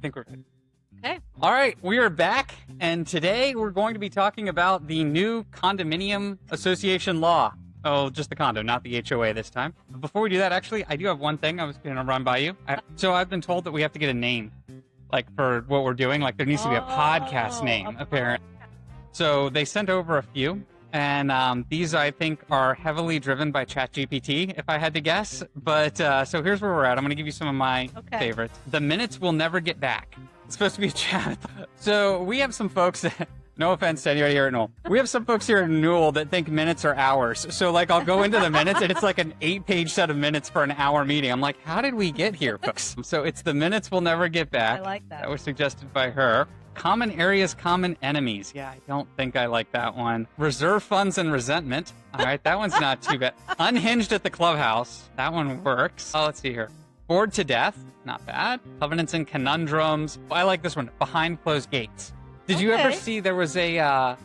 think we're good. Okay. All right, we are back, and today we're going to be talking about the new condominium association law. Oh, just the condo, not the HOA this time. But before we do that, actually, I do have one thing I was going to run by you. So I've been told that we have to get a name, like for what we're doing. Like there needs to be a podcast name, apparently. So they sent over a few, and these I think are heavily driven by ChatGPT, if I had to guess. But so here's where we're at. I'm going to give you some of my favorites. The minutes will never get back. It's supposed to be a chat. So we have some folks that, no offense to anybody here at Newell, we have some folks here at Newell that think minutes are hours. So like I'll go into the minutes and it's like an 8-page set of minutes for an hour meeting. I'm like, how did we get here, folks? So it's the minutes will never get back. I like that. That was suggested by her. Common areas, common enemies. Yeah, I don't think I like that one. Reserve funds and resentment. All right, that one's not too bad. Unhinged at the clubhouse. That one works. Oh, let's see here. Bored to death. Not bad. Covenants and conundrums. Oh, I like this one. Behind closed gates. Did you ever see there was a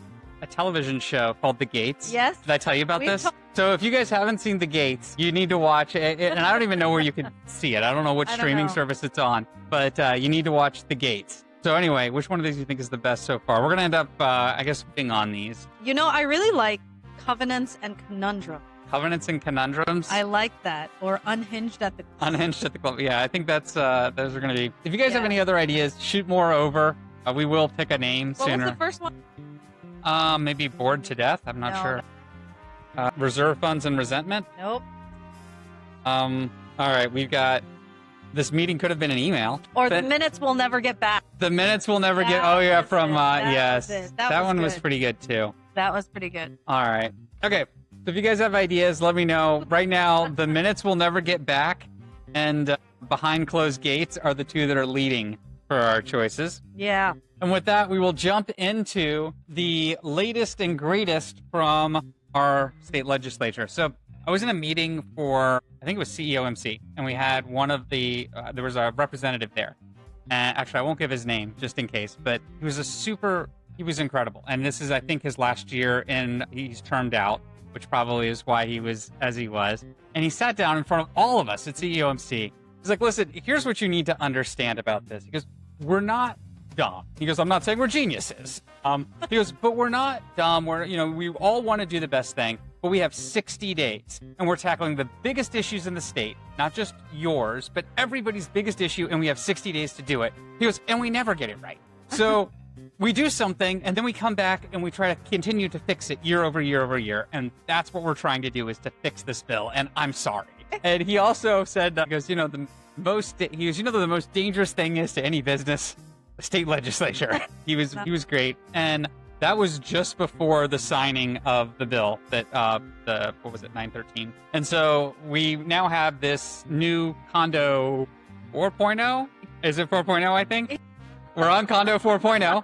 television show called The Gates? Yes. Did I tell you about this? So if you guys haven't seen The Gates, you need to watch it. And I don't even know where you can see it. I don't know what streaming service it's on. But you need to watch The Gates. So anyway, which one of these do you think is the best so far? We're going to end up, I guess, being on these. You know, I really like Covenants and Conundrum. Covenants and conundrums. I like that. Or Unhinged at the Club. Unhinged at the Club. Yeah, I think that's those are going to be. If you guys have any other ideas, shoot more over. We will pick a name sooner. What was the first one? Maybe Bored to Death. I'm not sure. Reserve funds and resentment. Nope. All right, we've got. This meeting could have been an email. Or the minutes will never get back. The minutes will never get. Oh yeah, from yes. That one was pretty good too. That was pretty good. All right. Okay. So if you guys have ideas, let me know. Right now, the minutes will never get back, and behind closed gates are the two that are leading for our choices. Yeah. And with that, we will jump into the latest and greatest from our state legislature. So I was in a meeting for, I think it was CEOMC, and we had one of the, there was a representative there. And actually, I won't give his name just in case, but he was incredible. And this is, I think, his last year, and he's termed out, which probably is why he was as he was. And he sat down in front of all of us at CEOMC. He's like, listen, here's what you need to understand about this. He goes, we're not dumb. He goes, I'm not saying we're geniuses. He goes, but we're not dumb. We all want to do the best thing, but we have 60 days and we're tackling the biggest issues in the state, not just yours, but everybody's biggest issue. And we have 60 days to do it. He goes, and we never get it right. So we do something and then we come back and we try to continue to fix it year over year over year. And that's what we're trying to do, is to fix this bill. And I'm sorry. And he also said, he goes, the most dangerous thing is to any business, the state legislature. He was great. And that was just before the signing of the bill that, 913. And so we now have this new condo 4.0. Is it 4.0, I think? We're on condo 4.0.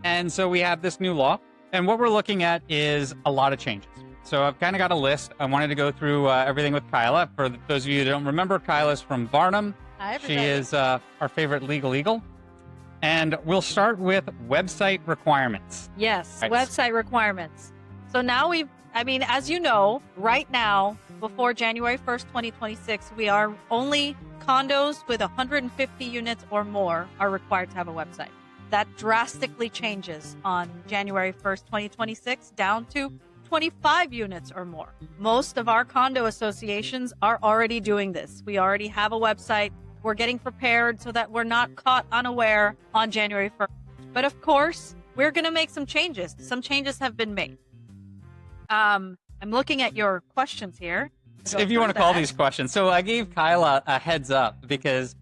And so we have this new law. And what we're looking at is a lot of changes. So I've kind of got a list. I wanted to go through everything with Kyla. For those of you that don't remember, Kyla's from Barnum. Hi, everybody. She is our favorite legal eagle. And we'll start with website requirements. Yes, website requirements. So now as you know, right now, before January 1st, 2026, we are only condos with 150 units or more are required to have a website. That drastically changes on January 1st, 2026, down to 25 units or more. Most of our condo associations are already doing this. We already have a website. We're getting prepared so that we're not caught unaware on January 1st. But of course, we're going to make some changes. Some changes have been made. I'm looking at your questions here. If you want to call these questions. So I gave Kyla a heads up because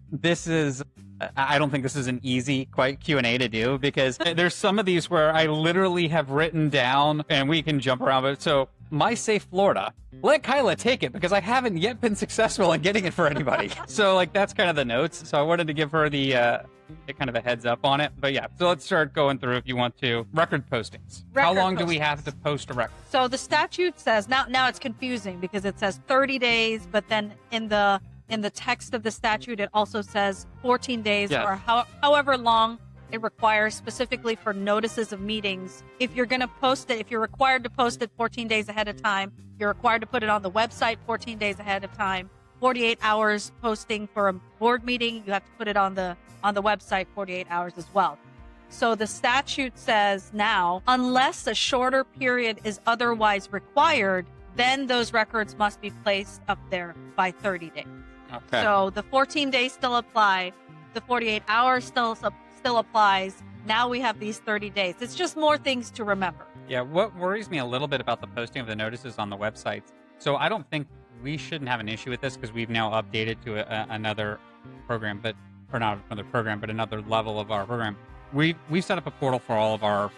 I don't think this is an easy Q&A to do, because there's some of these where I literally have written down, and we can jump around. But so My Safe Florida, let Kyla take it because I haven't yet been successful in getting it for anybody. So that's kind of the notes. So I wanted to give her the kind of a heads up on it. But yeah, so let's start going through if you want to. Record postings. How long do we have to post a record? So the statute says, now it's confusing because it says 30 days, but then in the text of the statute, it also says 14 days or however long it requires, specifically for notices of meetings. If you're going to post it, if you're required to post it 14 days ahead of time, you're required to put it on the website 14 days ahead of time. 48 hours posting for a board meeting, you have to put it on the website 48 hours as well. So the statute says now, unless a shorter period is otherwise required, then those records must be placed up there by 30 days. Okay. So the 14 days still apply. The 48 hours still applies. Now we have these 30 days. It's just more things to remember. Yeah, what worries me a little bit about the posting of the notices on the websites, so I don't think we shouldn't have an issue with this because we've now updated to another program, or not another program, but another level of our program. We've set up a portal for all of our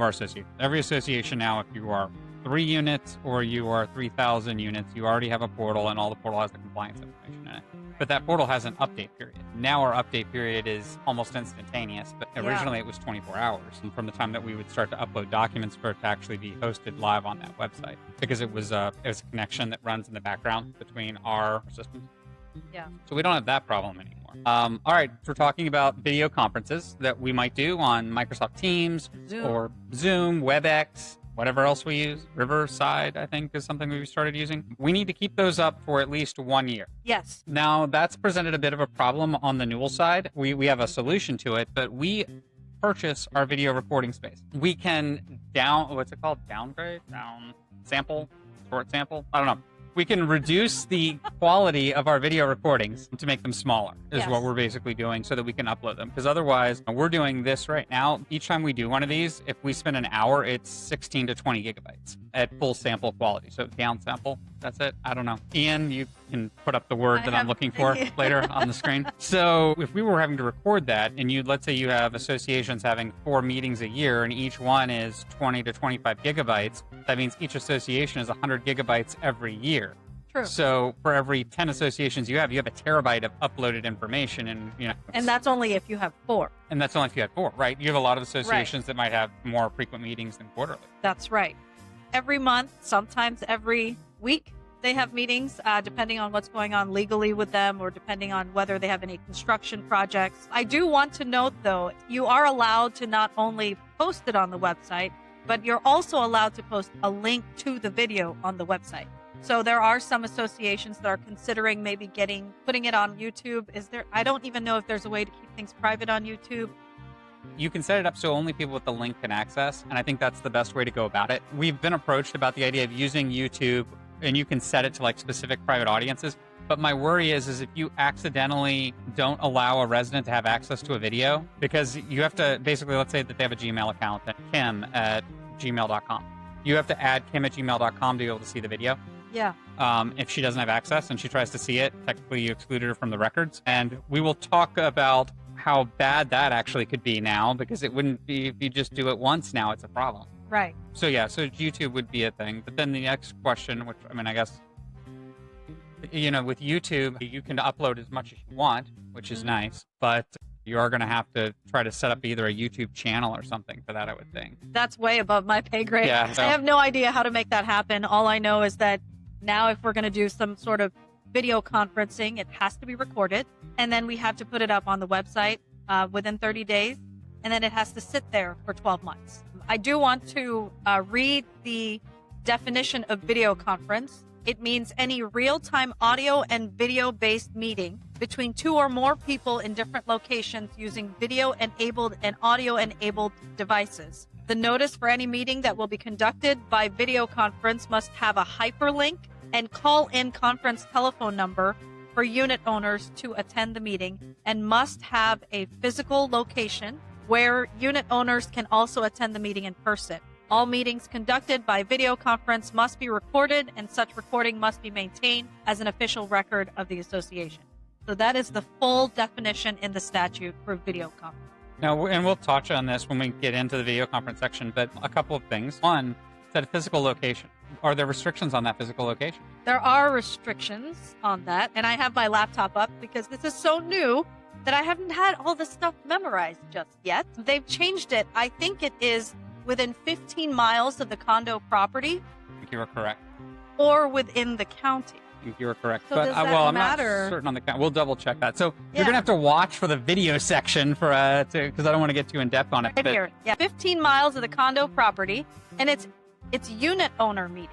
associations. Every association now, if you are 3 units or you are 3,000 units, you already have a portal, and all the portal has the compliance information in it. But that portal has an update period. Now our update period is almost instantaneous, but originally it was 24 hours from the time that we would start to upload documents for it to actually be hosted live on that website, because it was a connection that runs in the background between our systems. Yeah. So we don't have that problem anymore. All right, we're talking about video conferences that we might do on Microsoft Teams, or Zoom, WebEx, whatever else we use. Riverside, I think, is something we started using. We need to keep those up for at least 1 year. Yes. Now, that's presented a bit of a problem on the Newell side. We have a solution to it, but we purchase our video recording space. We can downgrade? Short sample? I don't know. We can reduce the quality of our video recordings to make them smaller, is what we're basically doing, so that we can upload them. Because otherwise, we're doing this right now. Each time we do one of these, if we spend an hour, it's 16 to 20 gigabytes at full sample quality. So down sample, that's it. I don't know. Ian, you can put up the word I'm looking for later on the screen. So if we were having to record that, and let's say you have associations having 4 meetings a year, and each one is 20 to 25 gigabytes, that means each association is 100 gigabytes every year. True. So for every 10 associations you have a terabyte of uploaded information, and And that's only if you have 4. And that's only if you have 4, right? You have a lot of associations that might have more frequent meetings than quarterly. That's right. Every month, sometimes every week, they have meetings, depending on what's going on legally with them, or depending on whether they have any construction projects. I do want to note, though, you are allowed to not only post it on the website, but you're also allowed to post a link to the video on the website. So there are some associations that are considering maybe putting it on YouTube. I don't even know if there's a way to keep things private on YouTube. You can set it up so only people with the link can access, and I think that's the best way to go about it. We've been approached about the idea of using YouTube, and you can set it to like specific private audiences. But my worry is if you accidentally don't allow a resident to have access to a video, because you have to basically, let's say that they have a Gmail account, Kim@gmail.com. You have to add Kim@gmail.com to be able to see the video. Yeah. If she doesn't have access and she tries to see it, technically you excluded her from the records. And we will talk about how bad that actually could be now, because it wouldn't be if you just do it once. Now it's a problem. Right. So so YouTube would be a thing. But then the next question, which I guess, with YouTube, you can upload as much as you want, which is nice, but you are going to have to try to set up either a YouTube channel or something for that, I would think. That's way above my pay grade. Yeah, I have no idea how to make that happen. All I know is that now if we're going to do some sort of video conferencing, it has to be recorded, and then we have to put it up on the website within 30 days, and then it has to sit there for 12 months. I do want to read the definition of video conference. It means any real-time audio and video-based meeting between 2 or more people in different locations using video-enabled and audio-enabled devices. The notice for any meeting that will be conducted by video conference must have a hyperlink and call-in conference telephone number for unit owners to attend the meeting, and must have a physical location where unit owners can also attend the meeting in person. All meetings conducted by video conference must be recorded, and such recording must be maintained as an official record of the association. So that is the full definition in the statute for video conference. Now, and we'll touch on this when we get into the video conference section, but a couple of things. One, that a physical location. Are there restrictions on that physical location? There are restrictions on that, and I have my laptop up because this is so new that I haven't had all the stuff memorized just yet. They've changed it. I think it is within 15 miles of the condo property. I think you were correct. Or within the county. I think you were correct. So but does that I'm matter? not certain on the count. We'll double check that. So you're gonna have to watch for the video section for because I don't want to get too in depth on it. Right here. Yeah, 15 miles of the condo property, and it's unit owner meeting.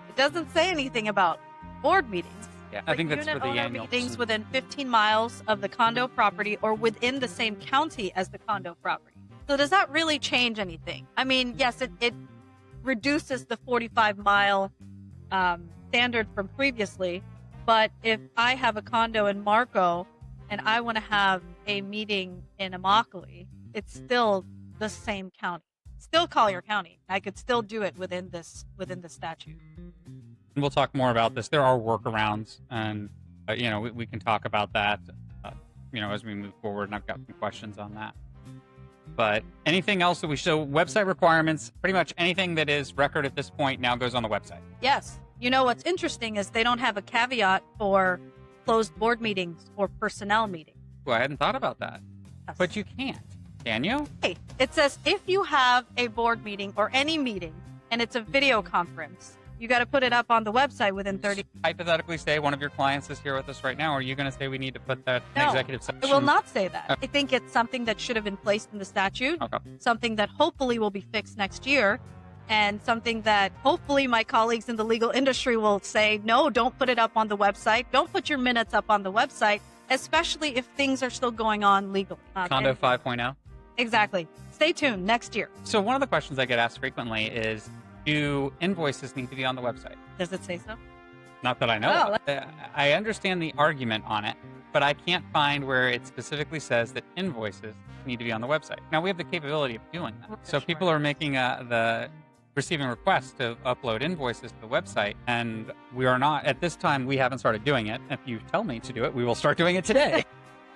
It doesn't say anything about board meetings. Yeah, I think that's unit for the owner annual. meetings within 15 miles of the condo property or within the same county as the condo property. So does that really change anything? I mean, yes, it reduces the 45-mile standard from previously, but if I have a condo in Marco and I want to have a meeting in Immokalee, it's still the same county, still Collier County. I could still do it within the statute. And we'll talk more about this. There are workarounds, and we can talk about that, as we move forward. And I've got some questions on that. But anything else that we show, website requirements, pretty much anything that is record at this point now goes on the website. Yes. You know what's interesting is they don't have a caveat for closed board meetings or personnel meetings. Well, I hadn't thought about that. Yes. But you can't, can you? Hey, it says if you have a board meeting or any meeting and it's a video conference, you got to put it up on the website within 30. Hypothetically, say one of your clients is here with us right now. Are you going to say we need to put that in No, executive session? I will not say that. Okay. I think it's something that should have been placed in the statute, Okay. something that hopefully will be fixed next year, and something that hopefully my colleagues in the legal industry will say, no, don't put it up on the website. Don't put your minutes up on the website, especially if things are still going on legally. Condo And- 5.0. Exactly. Stay tuned next year. So one of the questions I get asked frequently is, do invoices need to be on the website? Does it say so? Not that I know. I understand the argument on it, but I can't find where it specifically says that invoices need to be on the website. Now, we have the capability of doing that. So people are making receiving requests to upload invoices to the website, and we are not, at this time, we haven't started doing it. If you tell me to do it, we will start doing it today.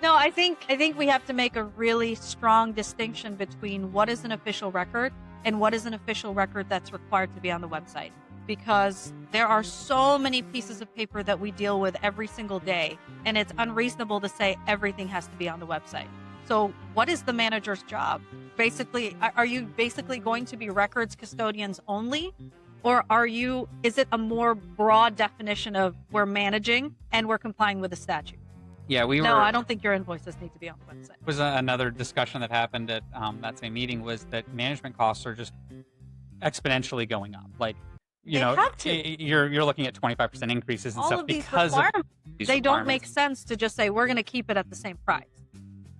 No, I think we have to make a really strong distinction between what is an official record and what is an official record that's required to be on the website. Because there are so many pieces of paper that we deal with every single day, and it's unreasonable to say everything has to be on the website. So what is the manager's job? Basically, are you basically going to be records custodians only? Or is it a more broad definition of we're managing and we're complying with the statute? Yeah, No, I don't think your invoices need to be on the website. Was another discussion that happened at that same meeting was that management costs are just exponentially going up. Like, They have to. you're looking at 25% increases and All stuff of these because of requirements, these they don't requirements. make sense to just say we're going to keep it at the same price.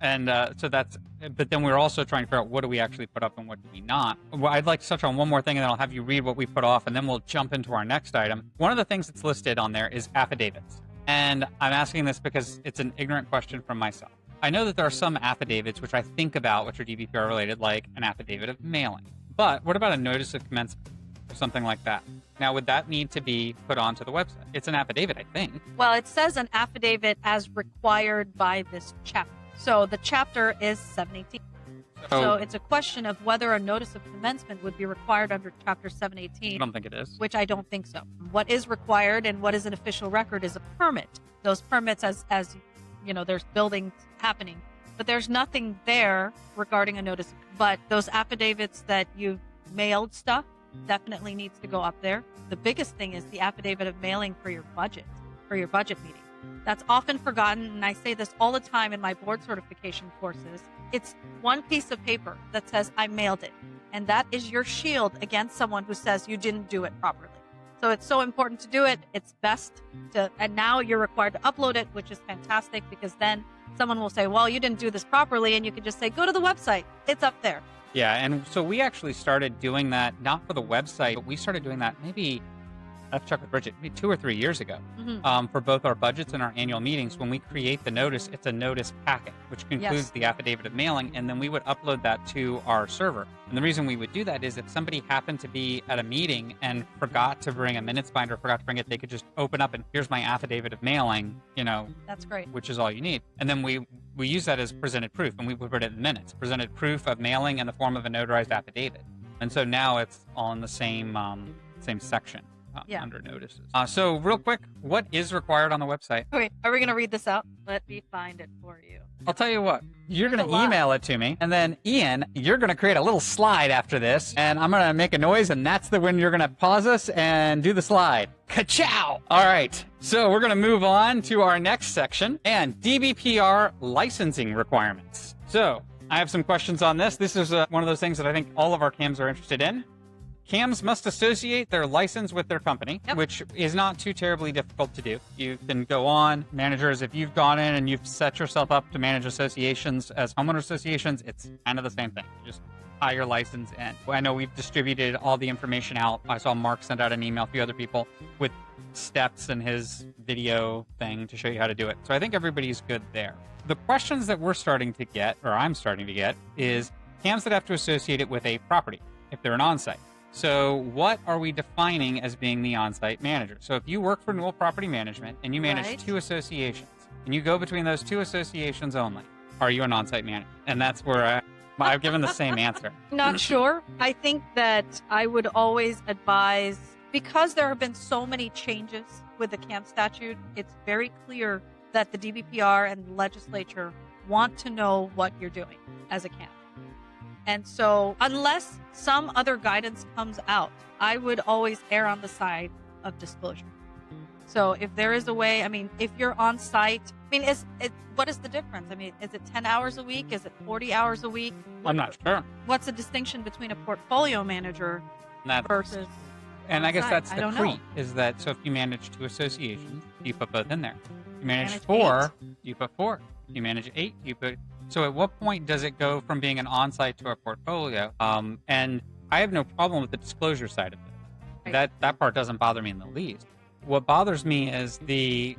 And but then we're also trying to figure out what do we actually put up and what do we not. Well, I'd like to touch on one more thing, and then I'll have you read what we put off, and then we'll jump into our next item. One of the things that's listed on there is affidavits. And I'm asking this because it's an ignorant question from myself. I know that there are some affidavits which I think about, which are DBPR related, like an affidavit of mailing. But what about a notice of commencement or something like that? Now, would that need to be put onto the website? It's an affidavit, I think. Well, it says an affidavit as required by this chapter. So the chapter is 718. So it's a question of whether a notice of commencement would be required under Chapter I 718, don't think it is. which I don't think so. What is required and what is an official record is a permit. Those permits, as you know, there's buildings happening, but there's nothing there regarding a notice. But those affidavits that you've mailed stuff definitely needs to go up there. The biggest thing is the affidavit of mailing for your budget meeting. That's often forgotten, and I say this all the time in my board certification courses. It's one piece of paper that says I mailed it, and that is your shield against someone who says you didn't do it properly. So it's so important to do it. It's best to, and now you're required to upload it, which is fantastic because then someone will say, well, you didn't do this properly, and you can just say, go to the website. It's up there. Yeah, and so we actually started doing that, not for the website, but we started doing that maybe, I have to check with Bridget, maybe 2 or 3 years ago, for both our budgets and our annual meetings. When we create the notice, it's a notice packet, which includes the affidavit of mailing, and then we would upload that to our server. And the reason we would do that is if somebody happened to be at a meeting and forgot to bring a minutes binder, forgot to bring it, they could just open up and here's my affidavit of mailing, That's great. which is all you need. And then we use that as presented proof, and we would put it in the minutes. Presented proof of mailing in the form of a notarized affidavit. And so now it's all in the same section. Under notices. So real quick, what is required on the website? Wait, are we going to read this out? Let me find it for you. I'll tell you what, you're going There's a to lot. email it to me, and then Ian, you're going to create a little slide after this, and I'm going to make a noise, and that's when you're going to pause us and do the slide. Ka-chow! All right, so we're going to move on to our next section, and DBPR licensing requirements. So I have some questions on this. This is one of those things that I think all of our CAMs are interested in. CAMs must associate their license with their company, Yep. which is not too terribly difficult to do. You can go on, managers, if you've gone in and you've set yourself up to manage associations as homeowner associations, it's kind of the same thing. You just tie your license in. I know we've distributed all the information out. I saw Mark send out an email, a few other people, with steps in his video thing to show you how to do it. So I think everybody's good there. The questions that we're starting to get, or I'm starting to get, is CAMs that have to associate it with a property if they're an on-site. So what are we defining as being the on-site manager? So if you work for Newell Property Management and you manage Right. 2 associations and you go between those 2 associations only, are you an on-site manager? And that's where I've given the same answer. Not sure. I think that I would always advise, because there have been so many changes with the CAMP statute, it's very clear that the DBPR and the legislature want to know what you're doing as a CAMP. And so unless some other guidance comes out, I would always err on the side of disclosure. So if there is a way, I mean, if you're on site, I mean, what is the difference? I mean, is it 10 hours a week? Is it 40 hours a week? I'm not sure. What's the distinction between a portfolio manager versus And I guess on-site? that's I the don't creep, know. is that so if you manage 2 associations, you put both in there. You manage Manage 4, you put 4. You manage 8, you put... So at what point does it go from being an on-site to a portfolio? And I have no problem with the disclosure side of it. Right. That part doesn't bother me in the least. What bothers me is the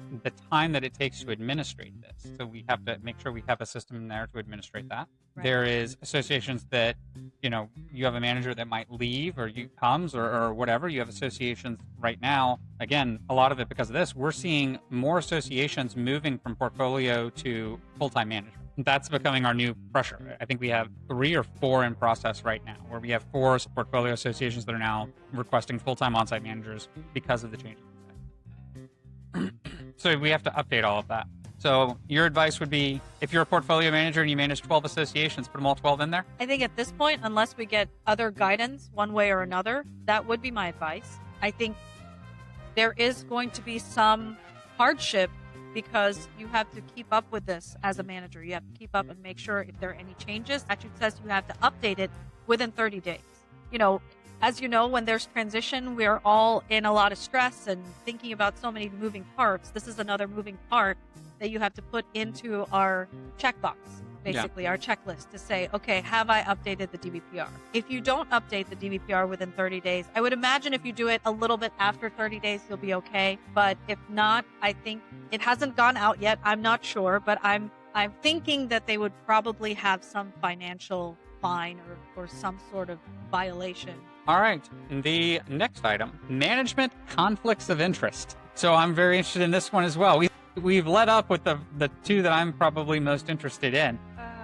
time that it takes to administrate this. So we have to make sure we have a system in there to administrate that. Right. There is associations that, you have a manager that might leave or you comes or whatever. You have associations right now. Again, a lot of it because of this, we're seeing more associations moving from portfolio to full-time management. That's becoming our new pressure. I think we have 3 or 4 in process right now, where we have 4 portfolio associations that are now requesting full-time on-site managers because of the changes. So we have to update all of that. So your advice would be, if you're a portfolio manager and you manage 12 associations, put them all 12 in there? I think at this point, unless we get other guidance one way or another, that would be my advice. I think there is going to be some hardship because you have to keep up with this as a manager. You have to keep up and make sure if there are any changes. Statute says you have to update it within 30 days. As you know, when there's transition, we're all in a lot of stress and thinking about so many moving parts. This is another moving part that you have to put into our checkbox, basically our checklist to say, okay, have I updated the DBPR? If you don't update the DBPR within 30 days, I would imagine if you do it a little bit after 30 days, you'll be okay. But if not, I think it hasn't gone out yet. I'm not sure, but I'm thinking that they would probably have some financial fine or some sort of violation. All right. The next item, management conflicts of interest. So I'm very interested in this one as well. We've led up with the 2 that I'm probably most interested in,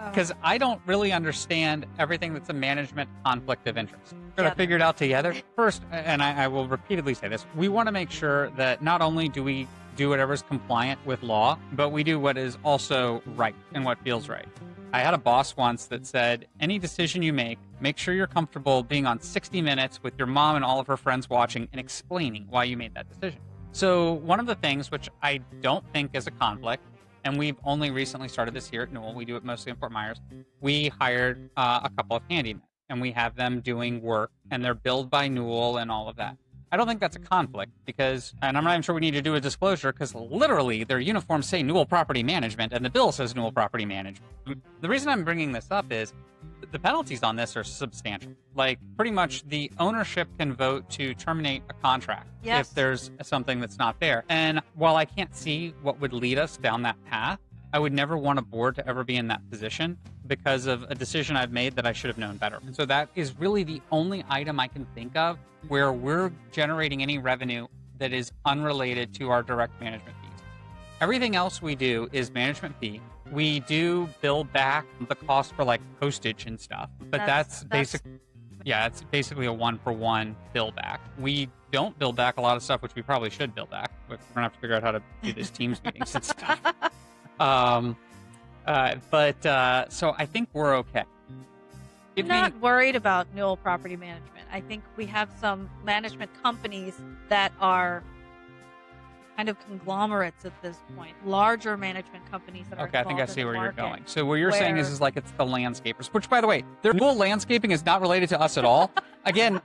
because I don't really understand everything that's a management conflict of interest. We're going to figure it out together. First, and I will repeatedly say this, we want to make sure that not only do we do whatever's compliant with law, but we do what is also right and what feels right. I had a boss once that said, any decision you make sure you're comfortable being on 60 Minutes with your mom and all of her friends watching and explaining why you made that decision. So one of the things which I don't think is a conflict, and we've only recently started this here at Newell, we do it mostly in Fort Myers, we hired a couple of handymen, and we have them doing work, and they're billed by Newell and all of that. I don't think that's a conflict because, and I'm not even sure we need to do a disclosure because literally their uniforms say Newell Property Management and the bill says Newell Property Management. The reason I'm bringing this up is the penalties on this are substantial. Like pretty much the ownership can vote to terminate a contract if there's something that's not there. And while I can't see what would lead us down that path, I would never want a board to ever be in that position because of a decision I've made that I should have known better. And so that is really the only item I can think of where we're generating any revenue that is unrelated to our direct management fees. Everything else we do is management fee. We do bill back the cost for like postage and stuff, but that's it's basically a 1-for-1 bill back. We don't bill back a lot of stuff, which we probably should bill back. We're gonna have to figure out how to do these Teams meetings and stuff. So I think we're okay. I'm not worried about Newell Property Management. I think we have some management companies that are kind of conglomerates at this point, larger management companies that are okay, I think I see where you're market, going. So what you're saying is like it's the landscapers, which by the way, their Newell landscaping is not related to us at all. Again,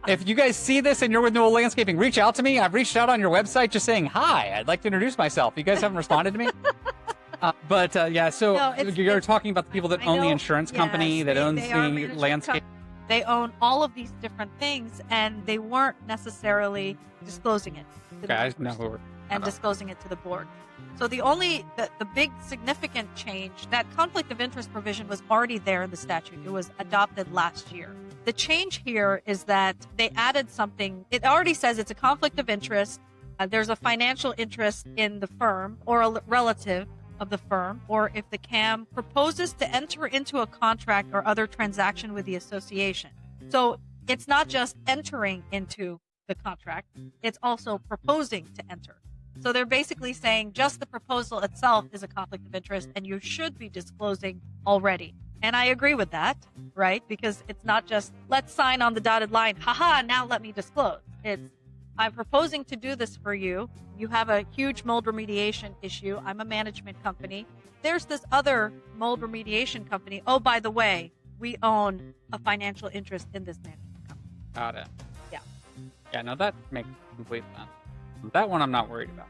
If you guys see this and you're with Newell Landscaping, reach out to me. I've reached out on your website just saying, hi, I'd like to introduce myself. You guys haven't responded to me? So you're talking about the people that own the insurance company, that owns the landscape. They own all of these different things, and they weren't necessarily disclosing it to disclosing it to the board. So the big significant change, that conflict of interest provision was already there in the statute. It was adopted last year. The change here is that they added something. It already says it's a conflict of interest. There's a financial interest in the firm or a relative of the firm, or if the CAM proposes to enter into a contract or other transaction with the association. So it's not just entering into the contract, it's also proposing to enter. So they're basically saying just the proposal itself is a conflict of interest and you should be disclosing already. And I agree with that, right? Because it's not just let's sign on the dotted line, haha, now let me disclose. It's I'm proposing to do this for you. You have a huge mold remediation issue. I'm a management company. There's this other mold remediation company. Oh, by the way, we own a financial interest in this management company. Got it. Yeah. Yeah, no, that makes complete sense. That one I'm not worried about.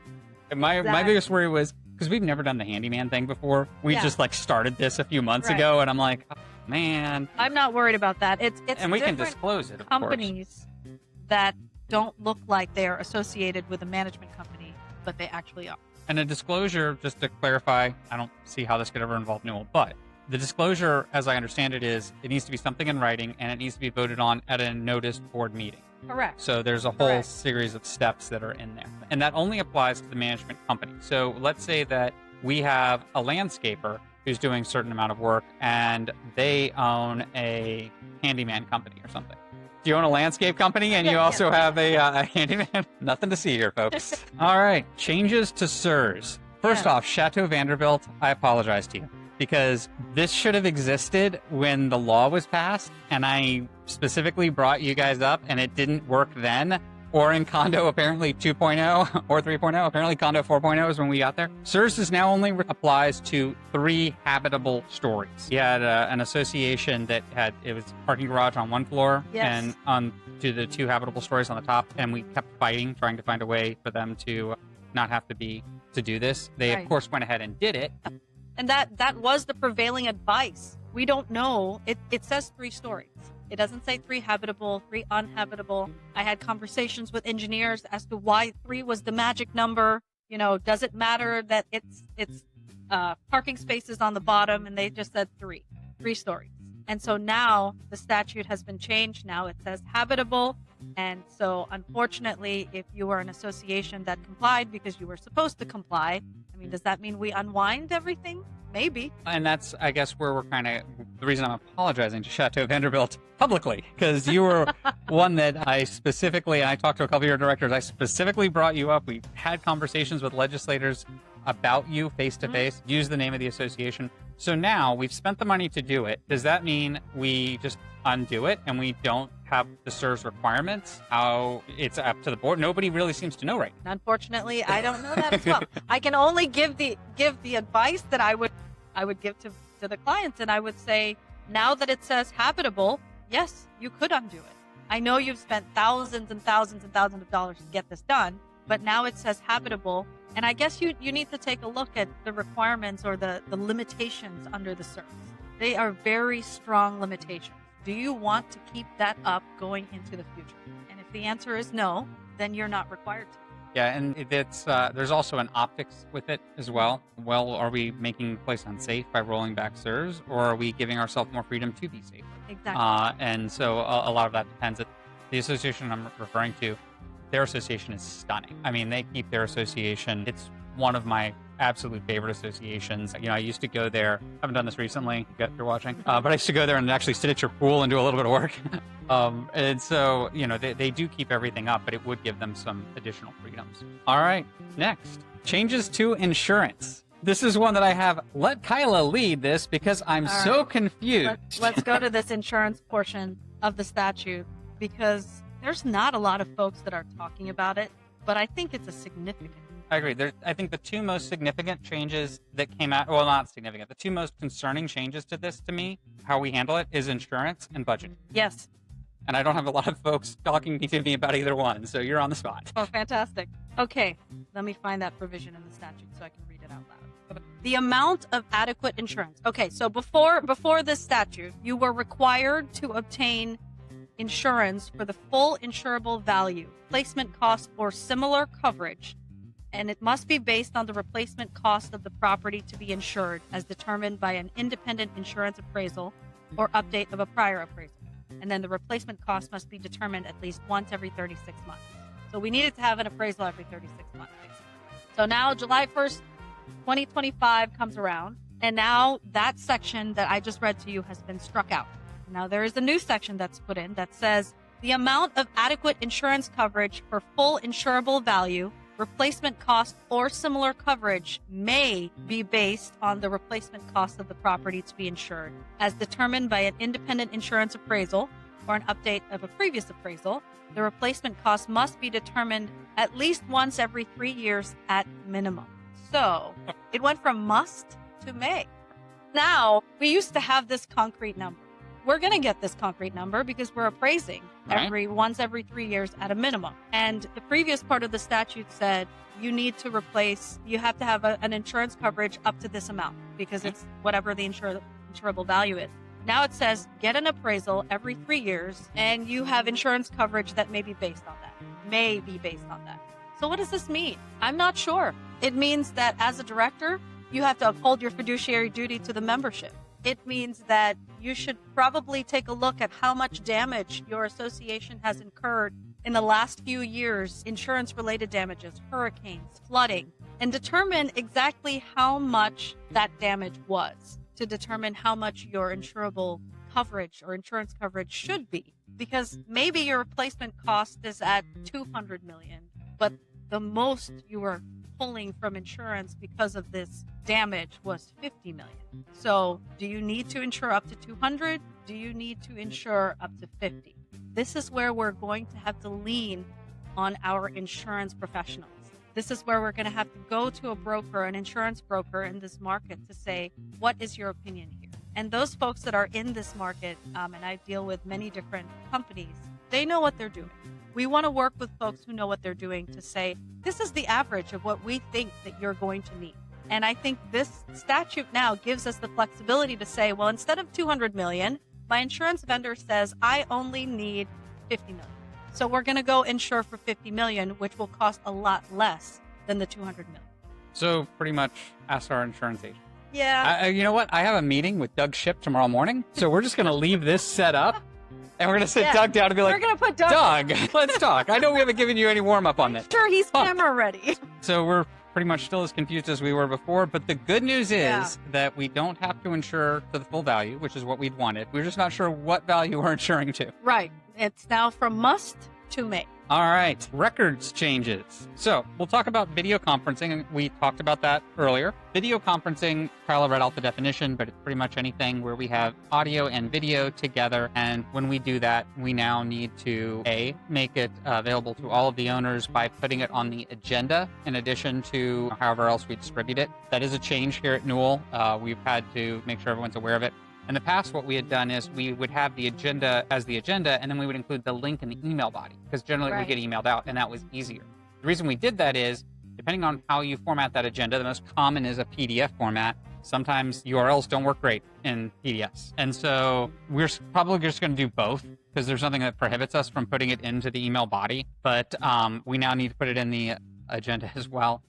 My biggest worry was, because we've never done the handyman thing before. We just started this a few months ago, and I'm like, oh, man. I'm not worried about that. It's and we can disclose it, of companies that don't look like they're associated with a management company, but they actually are. And a disclosure, just to clarify, I don't see how this could ever involve Newell, but the disclosure, as I understand it, is it needs to be something in writing and it needs to be voted on at a noticed board meeting. Correct. So there's a whole series of steps that are in there. And that only applies to the management company. So let's say that we have a landscaper who's doing a certain amount of work and they own a handyman company or something. Do you own a landscape company and you also have a handyman? Nothing to see here, folks. All right. Changes to SIRS. First off, Chateau Vanderbilt, I apologize to you because this should have existed when the law was passed. And I specifically brought you guys up and it didn't work then. Or in Condo apparently 2.0 or 3.0. Apparently Condo 4.0 is when we got there. SIRS now only applies to 3 habitable stories. You had an association that it was parking garage on one floor and on to the 2 habitable stories on the top. And we kept fighting, trying to find a way for them to not have to do this. They of course went ahead and did it. And that was the prevailing advice. We don't know. It says 3 stories. It doesn't say 3 habitable, 3 uninhabitable. I had conversations with engineers as to why 3 was the magic number. You know, does it matter that it's parking spaces on the bottom? And they just said 3 stories. And so now the statute has been changed. Now it says habitable. And so unfortunately, if you were an association that complied because you were supposed to comply, I mean, does that mean we unwind everything? Maybe. And that's, I guess, where we're the reason I'm apologizing to Chateau Vanderbilt publicly, because you were one that I talked to a couple of your directors, I specifically brought you up. We had conversations with legislators about you face to face, use the name of the association. So now we've spent the money to do it. Does that mean we just undo it and we don't have the SIRS requirements? How it's up to the board? Nobody really seems to know right now. Unfortunately, I don't know that as well. I can only give the advice that I would give to the clients, and I would say, now that it says habitable, yes, you could undo it. I know you've spent thousands and thousands and thousands of dollars to get this done, but now it says habitable, and I guess you need to take a look at the requirements or the limitations under the SIRS. They are very strong limitations. Do you want to keep that up going into the future? And if the answer is no, then you're not required to. Yeah, and it's there's also an optics with it as well. Well, are we making the place unsafe by rolling back SIRS, or are we giving ourselves more freedom to be safer? Exactly. And so a lot of that depends. The association I'm referring to, their association is stunning. I mean, they keep their association. It's one of my absolute favorite associations. You know, I used to go there. I haven't done this recently, if you're watching, but I used to go there and actually sit at your pool and do a little bit of work. And so, you know, they do keep everything up, but it would give them some additional freedoms. All right, next, changes to insurance. This is one that I have. Let Kyla lead this because I'm so confused. Let's go to this insurance portion of the statute because there's not a lot of folks that are talking about it, but I think it's a significant. I agree. I think the 2 most significant changes that came out, well, not significant, the 2 most concerning changes to this, to me, how we handle it, is insurance and budget. Yes. and I don't have a lot of folks talking to me about either one, so you're on the spot. Oh, fantastic. Okay, let me find that provision in the statute so I can read it out loud. The amount of adequate insurance. Okay, so before this statute, you were required to obtain insurance for the full insurable value, replacement cost, or similar coverage, and it must be based on the replacement cost of the property to be insured as determined by an independent insurance appraisal or update of a prior appraisal. And then the replacement cost must be determined at least once every 36 months. So we needed to have an appraisal every 36 months, basically. So now July 1st, 2025 comes around, and now that section that I just read to you has been struck out. Now there is a new section that's put in that says the amount of adequate insurance coverage for full insurable value, replacement cost, or similar coverage may be based on the replacement cost of the property to be insured as determined by an independent insurance appraisal or an update of a previous appraisal. The replacement cost must be determined at least once every 3 years at minimum. So it went from must to may. Now, we used to have this concrete number. We're going to get this concrete number because we're appraising once every 3 years at a minimum. And the previous part of the statute said you have to have an insurance coverage up to this amount because it's whatever the insurable value is. Now it says get an appraisal every 3 years and you have insurance coverage that may be based on that. So what does this mean? I'm not sure. It means that as a director, you have to uphold your fiduciary duty to the membership. It means that you should probably take a look at how much damage your association has incurred in the last few years, insurance-related damages, hurricanes, flooding, and determine exactly how much that damage was to determine how much your insurable coverage or insurance coverage should be. Because maybe your replacement cost is at $200 million, but the most you were pulling from insurance because of this damage was $50 million. So do you need to insure up to 200? Do you need to insure up to 50? This is where we're going to have to lean on our insurance professionals. This is where we're going to have to go to a broker, an insurance broker in this market to say, what is your opinion here? And those folks that are in this market, and I deal with many different companies, they know what they're doing. We want to work with folks who know what they're doing to say, this is the average of what we think that you're going to need. And I think this statute now gives us the flexibility to say, well, instead of 200 million, my insurance vendor says I only need 50 million. So we're going to go insure for 50 million, which will cost a lot less than the 200 million. So pretty much ask our insurance agent. Yeah. You know what? I have a meeting with Doug Shipp tomorrow morning. So we're just going to leave this set up. And we're going to sit Doug down and be like, we're going to put Doug, let's talk. I know we haven't given you any warm-up on this. Sure, he's camera ready. So we're pretty much still as confused as we were before. But the good news is that we don't have to insure to the full value, which is what we'd wanted. We're just not sure what value we're insuring to. Right. It's now from must to may. All right. Records changes. So we'll talk about video conferencing. And we talked about that earlier. Video conferencing, Kyla read out the definition, but it's pretty much anything where we have audio and video together. And when we do that, we now need to, A, make it available to all of the owners by putting it on the agenda in addition to however else we distribute it. That is a change here at Newell. We've had to make sure everyone's aware of it. In the past, what we had done is we would have the agenda as the agenda, and then we would include the link in the email body, because generally we get emailed out, and that was easier. The reason we did that is, depending on how you format that agenda, the most common is a PDF format. Sometimes URLs don't work great in PDFs. And so we're probably just going to do both, because there's nothing that prohibits us from putting it into the email body. But we now need to put it in the agenda as well.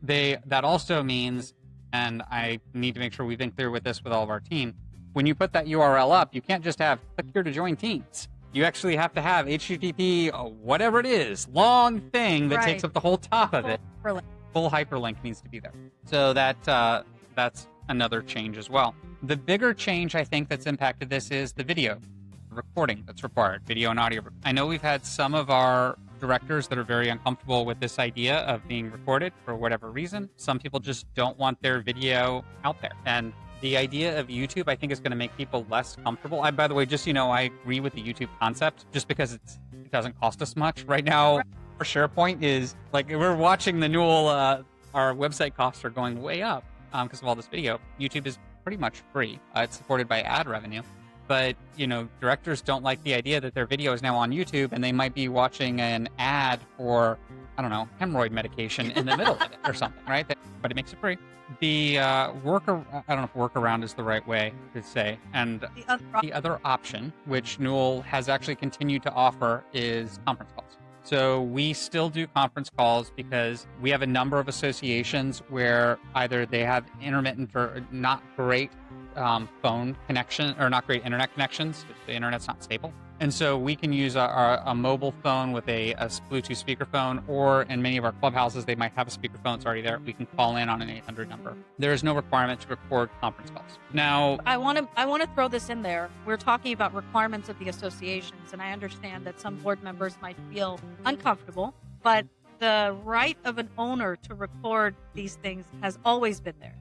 That also means, and I need to make sure we've been clear with this with all of our team, when you put that URL up, you can't just have click here to join teams. You actually have to have HTTP, whatever it is, long thing that takes up the whole top of it. Full hyperlink needs to be there. So that's another change as well. The bigger change I think that's impacted this is the video recording that's required, video and audio. I know we've had some of our directors that are very uncomfortable with this idea of being recorded for whatever reason. Some people just don't want their video out there. And the idea of YouTube, I think, is going to make people less comfortable. By the way, just so you know, I agree with the YouTube concept just because it doesn't cost us much. Right now, our SharePoint is like, we're watching the Newell, our website costs are going way up because of all this video. YouTube is pretty much free. It's supported by ad revenue. but directors don't like the idea that their video is now on YouTube and they might be watching an ad for, I don't know, hemorrhoid medication in the middle of it or something, right? But it makes it free. The I don't know if workaround is the right way to say. And the other option, which Newell has actually continued to offer, is conference calls. So we still do conference calls because we have a number of associations where either they have intermittent or not great phone connection or not great internet connections. The internet's not stable. And so we can use a mobile phone with a Bluetooth speakerphone, or in many of our clubhouses, they might have a speakerphone. It's already there. We can call in on an 800 number. There is no requirement to record conference calls. Now, I want to throw this in there. We're talking about requirements of the associations, and I understand that some board members might feel uncomfortable, but the right of an owner to record these things has always been there.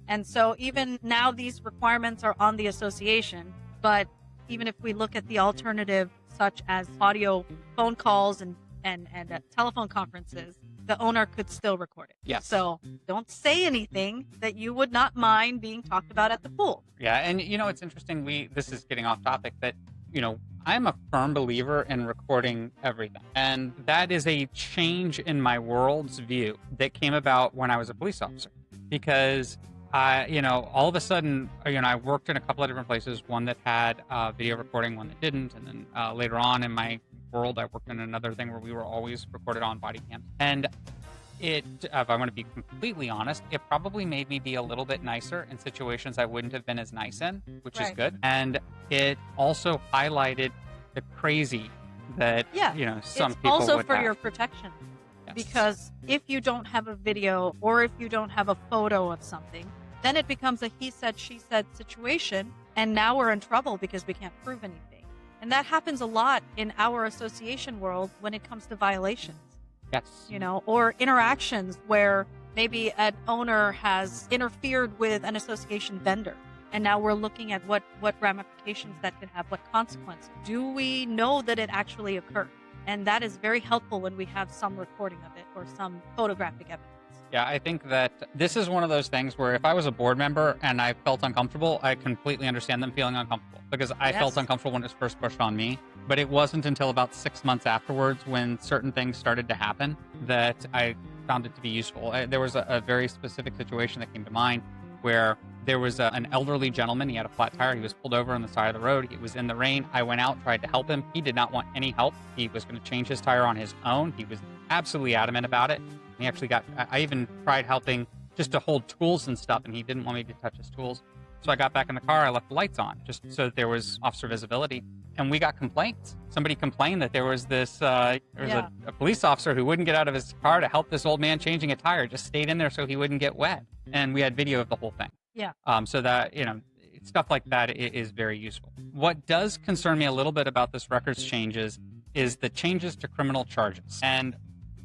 And so even now these requirements are on the association, but even if we look at the alternative, such as audio phone calls and telephone conferences, the owner could still record it. Yes. So don't say anything that you would not mind being talked about at the pool. Yeah, and it's interesting. This is getting off topic, but I'm a firm believer in recording everything, and that is a change in my world's view that came about when I was a police officer, because all of a sudden, I worked in a couple of different places, one that had video recording, one that didn't. And then later on in my world, I worked in another thing where we were always recorded on body cams. And if I want to be completely honest, it probably made me be a little bit nicer in situations I wouldn't have been as nice in, which is good. And it also highlighted the crazy that, some people would have. Also for your protection. Yes. Because if you don't have a video or if you don't have a photo of something, then it becomes a he said, she said situation. And now we're in trouble because we can't prove anything. And that happens a lot in our association world when it comes to violations. Yes. Or interactions where maybe an owner has interfered with an association vendor. And now we're looking at what ramifications that could have, what consequences. Do we know that it actually occurred? And that is very helpful when we have some recording of it or some photographic evidence. Yeah, I think that this is one of those things where if I was a board member and I felt uncomfortable, I completely understand them feeling uncomfortable, because I felt uncomfortable when it was first pushed on me. But it wasn't until about 6 months afterwards, when certain things started to happen, that I found it to be useful. There was a very specific situation that came to mind where there was an elderly gentleman. He had a flat tire. He was pulled over on the side of the road. It was in the rain. I went out, tried to help him. He did not want any help. He was going to change his tire on his own. He was absolutely adamant about it. He actually I even tried helping just to hold tools and stuff, and he didn't want me to touch his tools. So I got back in the car. I left the lights on just so that there was officer visibility. And we got complaints. Somebody complained that there was a police officer who wouldn't get out of his car to help this old man changing a tire, just stayed in there so he wouldn't get wet. And we had video of the whole thing. Yeah. So that, stuff like that is very useful. What does concern me a little bit about this records changes is the changes to criminal charges. And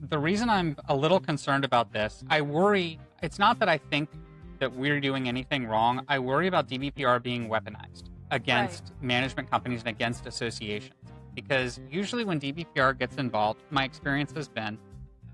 the reason I'm a little concerned about this, I worry, it's not that I think that we're doing anything wrong. I worry about DBPR being weaponized against management companies and against associations. Because usually when DBPR gets involved, my experience has been,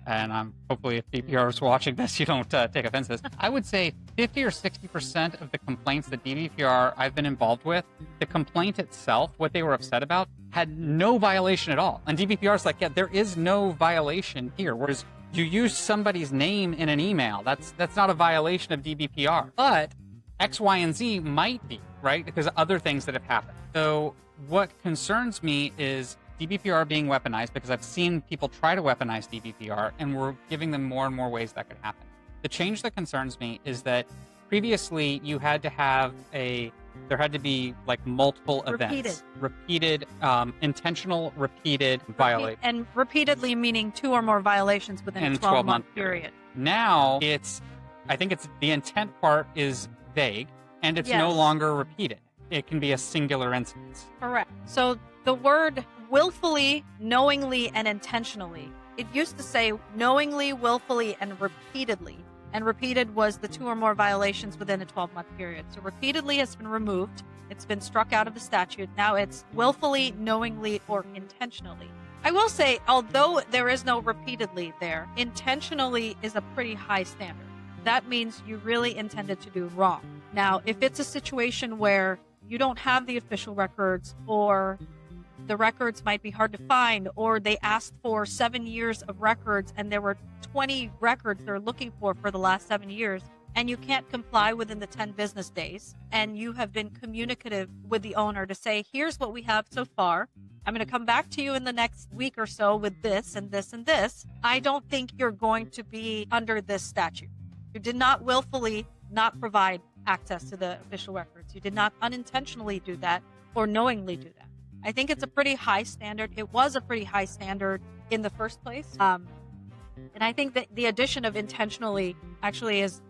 and hopefully if DBPR is watching this, you don't take offense to this, I would say 50 or 60% of the complaints that DBPR I've been involved with, the complaint itself, what they were upset about, had no violation at all. And DBPR is like, yeah, there is no violation here. Whereas you use somebody's name in an email, that's not a violation of DBPR. But X, Y, and Z might be, right? Because of other things that have happened. So what concerns me is DBPR being weaponized, because I've seen people try to weaponize DBPR, and we're giving them more and more ways that could happen. The change that concerns me is that previously you had to have there had to be like multiple events. Repeated, intentional, repeated violation. And repeatedly meaning 2 or more violations within a 12-month period. Now I think the intent part is vague, and it's no longer repeated. It can be a singular instance. Correct. So the word willfully, knowingly, and intentionally, it used to say knowingly, willfully, and repeatedly. And repeated was the 2 or more violations within a 12-month period. So repeatedly has been removed. It's been struck out of the statute. Now it's willfully, knowingly, or intentionally. I will say, although there is no repeatedly there, intentionally is a pretty high standard. That means you really intended to do wrong. Now, if it's a situation where you don't have the official records, or the records might be hard to find, or they asked for 7 years of records and there were 20 records they're looking for the last 7 years, and you can't comply within the 10 business days, and you have been communicative with the owner to say, here's what we have so far. I'm going to come back to you in the next week or so with this and this and this. I don't think you're going to be under this statute. You did not willfully not provide access to the official records. You did not unintentionally do that or knowingly do that. I think it's a pretty high standard. It was a pretty high standard in the first place. And I think that the addition of intentionally actually is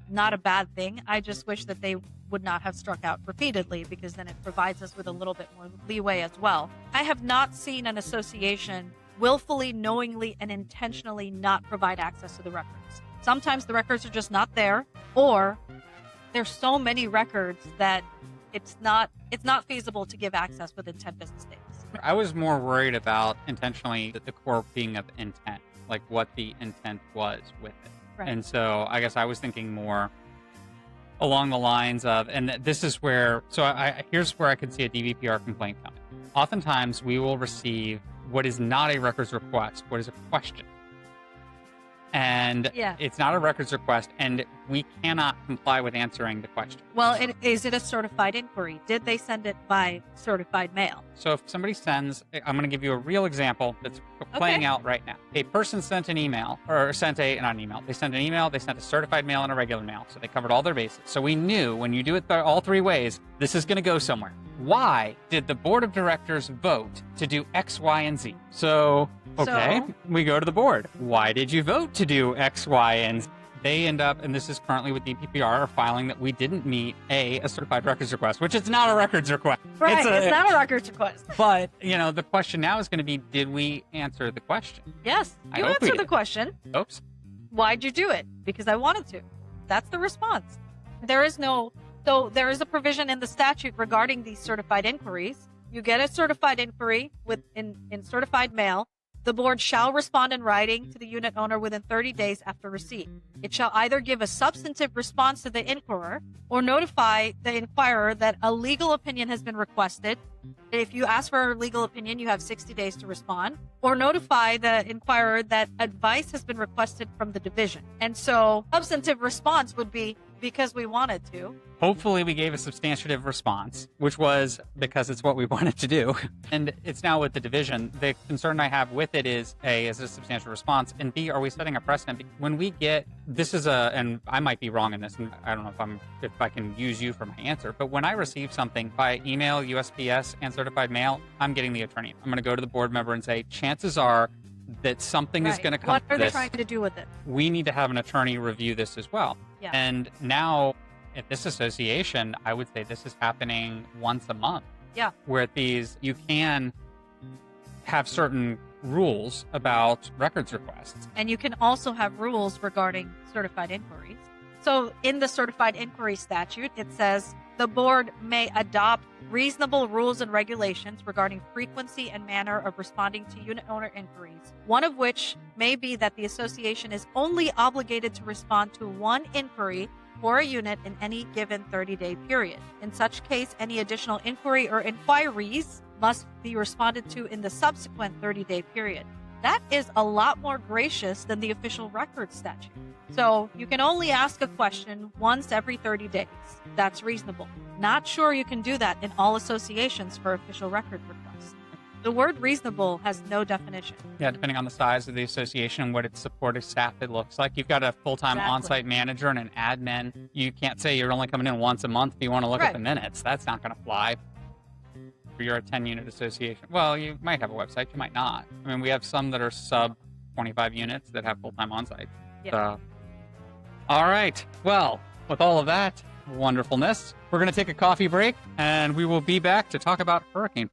not a bad thing. I just wish that they would not have struck out repeatedly, because then it provides us with a little bit more leeway as well. I have not seen an association willfully, knowingly, and intentionally not provide access to the records. Sometimes the records are just not there, or there's so many records that it's not feasible to give access within 10 business days. I was more worried about intentionally the core being of intent, like what the intent was with it. Right. And so I guess I was thinking more along the lines of, and this is where, here's where I could see a DBPR complaint coming. Oftentimes we will receive what is not a records request, what is a question. And it's not a records request, and we cannot comply with answering the question. Well, is it a certified inquiry? Did they send it by certified mail? So if somebody sends, I'm going to give you a real example that's playing out right now. A person sent an email, or sent not an email. They sent an email, they sent a certified mail and a regular mail. So they covered all their bases. So we knew when you do it all three ways, this is going to go somewhere. Why did the board of directors vote to do X, Y, and Z? So we go to the board. Why did you vote to do X, Y, and Z? They end up, and this is currently with DBPR, are filing that we didn't meet a certified records request, which is not a records request. Right, it's not a records request. But, the question now is going to be, did we answer the question? Yes, you answered the question. Oops. Why'd you do it? Because I wanted to. That's the response. There is a provision in the statute regarding these certified inquiries. You get a certified inquiry in certified mail. The board shall respond in writing to the unit owner within 30 days after receipt. It shall either give a substantive response to the inquirer or notify the inquirer that a legal opinion has been requested. If you ask for a legal opinion, you have 60 days to respond, or notify the inquirer that advice has been requested from the division. And so substantive response would be because we wanted to. Hopefully we gave a substantive response, which was because it's what we wanted to do. And it's now with the division. The concern I have with it is, A, is it a substantial response? And B, are we setting a precedent? When we get, and I might be wrong in this, and I don't know if I can use you for my answer, but when I receive something by email, USPS, and certified mail, I'm getting the attorney. I'm going to go to the board member and say, chances are that something is going to come What are to this. they trying to do with it? We need to have an attorney review this as well. Yeah. And now at this association, I would say this is happening once a month. Yeah. Where at these, you can have certain rules about records requests. And you can also have rules regarding certified inquiries. So in the certified inquiry statute, it says the board may adopt reasonable rules and regulations regarding frequency and manner of responding to unit owner inquiries, one of which may be that the association is only obligated to respond to one inquiry for a unit in any given 30-day period. In such case, any additional inquiry or inquiries must be responded to in the subsequent 30-day period. That is a lot more gracious than the official records statute. So you can only ask a question once every 30 days. That's reasonable. Not sure you can do that in all associations for official record requests. The word reasonable has no definition. Yeah, depending on the size of the association and what its supportive staff it looks like. You've got a full-time on-site manager and an admin. You can't say you're only coming in once a month if you want to look at the minutes. That's not going to fly. You're a 10-unit association. Well, you might have a website. You might not. I mean, we have some that are sub 25 units that have full-time on-site. Yeah. So, all right. Well, with all of that wonderfulness, we're going to take a coffee break, and we will be back to talk about hurricane